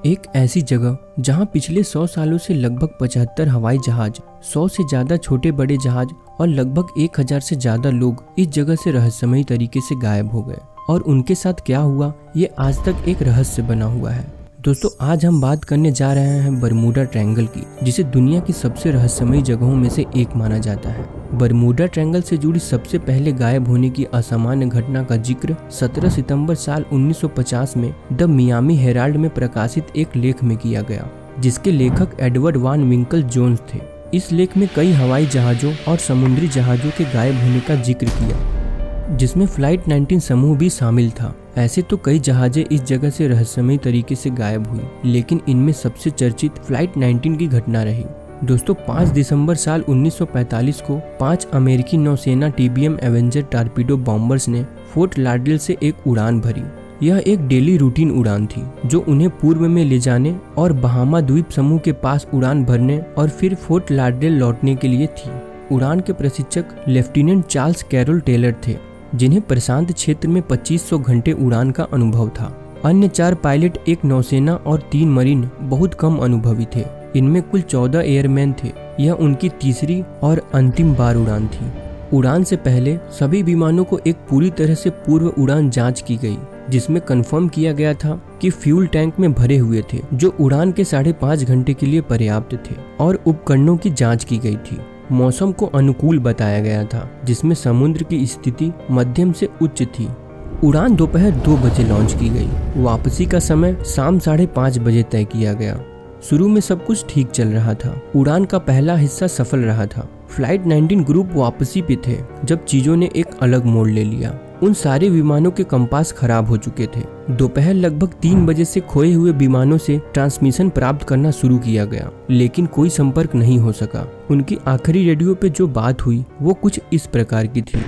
एक ऐसी जगह जहां पिछले 100 सालों से लगभग 75 हवाई जहाज, 100 से ज्यादा छोटे बड़े जहाज और लगभग 1000 से ज्यादा लोग इस जगह से रहस्यमयी तरीके से गायब हो गए। और उनके साथ क्या हुआ ये आज तक एक रहस्य बना हुआ है। दोस्तों, आज हम बात करने जा रहे हैं बरमूडा ट्रायंगल की, जिसे दुनिया की सबसे रहस्यमयी जगहों में से एक माना जाता है। बरमूडा ट्रायंगल से जुड़ी सबसे पहले गायब होने की असामान्य घटना का जिक्र 17 सितंबर साल 1950 में द मियामी हेराल्ड में प्रकाशित एक लेख में किया गया, जिसके लेखक एडवर्ड वान विंकल जोन्स थे। इस लेख में कई हवाई जहाजों और समुद्री जहाजों के गायब होने का जिक्र किया, जिसमें फ्लाइट 19 समूह भी शामिल था। ऐसे तो कई जहाजें इस जगह से रहस्यमयी तरीके से गायब हुई, लेकिन इनमें सबसे चर्चित फ्लाइट 19 की घटना रही। दोस्तों, 5 दिसंबर साल 1945 को 5 अमेरिकी नौसेना TBM एवेंजर टॉर्पीडो बॉम्बर्स ने फोर्ट लाडरडेल से एक उड़ान भरी। यह एक डेली रूटीन उड़ान थी जो उन्हें पूर्व में ले जाने और बहामा द्वीप समूह के पास उड़ान भरने और फिर फोर्ट लाडरडेल लौटने के लिए थी। उड़ान के प्रशिक्षक लेफ्टिनेंट चार्ल्स कैरोल टेलर थे, जिन्हें प्रशांत क्षेत्र में 2500 घंटे उड़ान का अनुभव था। अन्य 4 पायलट, एक नौसेना और 3 मरीन बहुत कम अनुभवी थे। इनमें कुल 14 एयरमैन थे। यह उनकी तीसरी और अंतिम बार उड़ान थी। उड़ान से पहले सभी विमानों को एक पूरी तरह से पूर्व उड़ान जांच की गई, जिसमें कंफर्म किया गया था कि फ्यूल टैंक में भरे हुए थे, जो उड़ान के 5.5 घंटे के लिए पर्याप्त थे, और उपकरणों की जाँच की गई थी। मौसम को अनुकूल बताया गया था, जिसमें समुद्र की स्थिति मध्यम से उच्च थी। उड़ान दोपहर 2 बजे लॉन्च की गई। वापसी का समय शाम 5:30 बजे तय किया गया। शुरू में सब कुछ ठीक चल रहा था। उड़ान का पहला हिस्सा सफल रहा था। फ्लाइट 19 ग्रुप वापसी पे थे जब चीजों ने एक अलग मोड़ ले लिया। उन सारे विमानों के कंपास खराब हो चुके थे। दोपहर लगभग 3 बजे से खोए हुए विमानों से ट्रांसमिशन प्राप्त करना शुरू किया गया, लेकिन कोई संपर्क नहीं हो सका। उनकी आखिरी रेडियो पे जो बात हुई वो कुछ इस प्रकार की थी: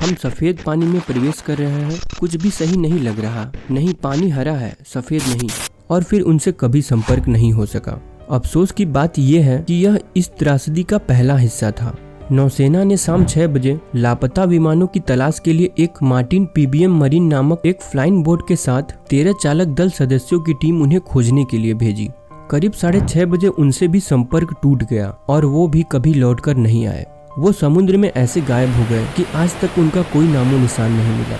हम सफेद पानी में प्रवेश कर रहे हैं, कुछ भी सही नहीं लग रहा, नहीं पानी हरा है, सफेद नहीं। और फिर उनसे कभी संपर्क नहीं हो सका। अफसोस की बात यह है कि यह इस त्रासदी का पहला हिस्सा था। नौसेना ने शाम 6 बजे लापता विमानों की तलाश के लिए एक मार्टिन PBM मरीन नामक एक फ्लाइंग बोट के साथ 13 चालक दल सदस्यों की टीम उन्हें खोजने के लिए भेजी। करीब 6:30 बजे उनसे भी संपर्क टूट गया और वो भी कभी लौटकर नहीं आए। वो समुद्र में ऐसे गायब हो गए कि आज तक उनका कोई नामो निशान नहीं मिला।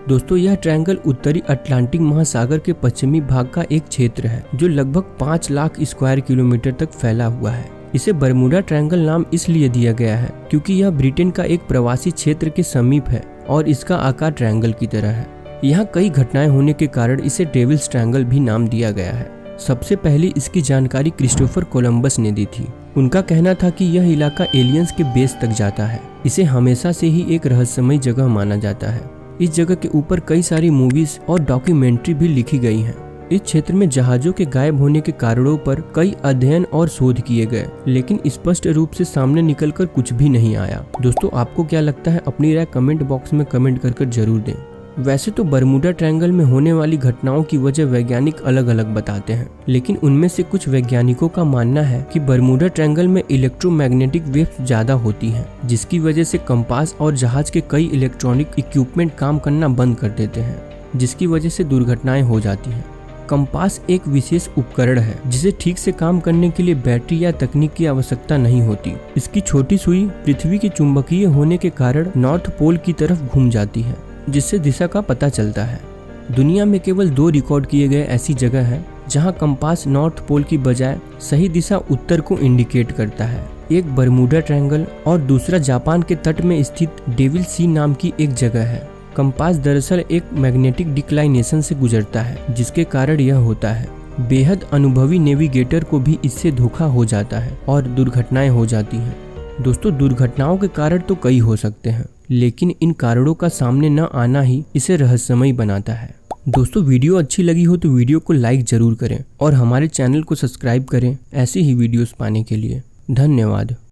दोस्तों, यह ट्रायंगल उत्तरी अटलांटिक महासागर के पश्चिमी भाग का एक क्षेत्र है, जो लगभग 5 लाख स्क्वायर किलोमीटर तक फैला हुआ है। इसे बरमूडा ट्रायंगल नाम इसलिए दिया गया है क्योंकि यह ब्रिटेन का एक प्रवासी क्षेत्र के समीप है और इसका आकार ट्रायंगल की तरह है। यहाँ कई घटनाएं होने के कारण इसे डेविल्स ट्रायंगल भी नाम दिया गया है। सबसे पहले इसकी जानकारी क्रिस्टोफर कोलंबस ने दी थी। उनका कहना था कि यह इलाका एलियंस के बेस तक जाता है। इसे हमेशा से ही एक रहस्यमयी जगह माना जाता है। इस जगह के ऊपर कई सारी मूवीज और डॉक्यूमेंट्री भी लिखी गई हैं। इस क्षेत्र में जहाजों के गायब होने के कारणों पर कई अध्ययन और शोध किए गए, लेकिन स्पष्ट रूप से सामने निकलकर कुछ भी नहीं आया। दोस्तों, आपको क्या लगता है? अपनी राय कमेंट बॉक्स में कमेंट कर जरूर दें। वैसे तो बरमूडा ट्रायंगल में होने वाली घटनाओं की वजह वैज्ञानिक अलग अलग बताते हैं, लेकिन उनमें से कुछ वैज्ञानिकों का मानना है कि बरमूडा ट्रायंगल में इलेक्ट्रोमैग्नेटिक वेव्स ज्यादा होती हैं, जिसकी वजह से कंपास और जहाज के कई इलेक्ट्रॉनिक इक्विपमेंट काम करना बंद कर देते हैं, जिसकी वजह से दुर्घटनाएं हो जाती हैं। कंपास एक विशेष उपकरण है जिसे ठीक से काम करने के लिए बैटरी या तकनीक की आवश्यकता नहीं होती। इसकी छोटी सुई पृथ्वी के चुंबकीय होने के कारण नॉर्थ पोल की तरफ घूम जाती है, जिससे दिशा का पता चलता है। दुनिया में केवल 2 रिकॉर्ड किए गए ऐसी जगह है जहां कंपास नॉर्थ पोल की बजाय सही दिशा उत्तर को इंडिकेट करता है। एक बरमूडा ट्रायंगल और दूसरा जापान के तट में स्थित डेविल सी नाम की एक जगह है। कंपास दरअसल एक मैग्नेटिक डिक्लाइनेशन से गुजरता है, जिसके कारण यह होता है। बेहद अनुभवी नेविगेटर को भी इससे धोखा हो जाता है और दुर्घटनाएं हो जाती हैं। दोस्तों, दुर्घटनाओं के कारण तो कई हो सकते हैं, लेकिन इन कारणों का सामने न आना ही इसे रहस्यमयी बनाता है। दोस्तों, वीडियो अच्छी लगी हो तो वीडियो को लाइक जरूर करें और हमारे चैनल को सब्सक्राइब करें ऐसी ही वीडियोस पाने के लिए। धन्यवाद।